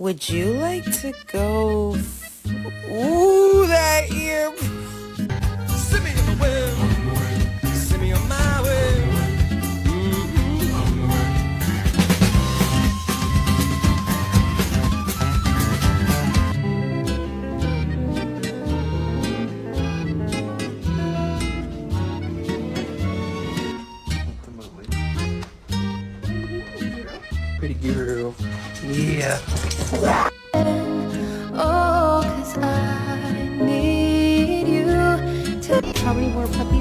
Would you like to go? Ooh, that ear. Send me on the way. Send me on my way. Pretty girl. Yeah. Oh, 'cause I need you to. How many more puppies?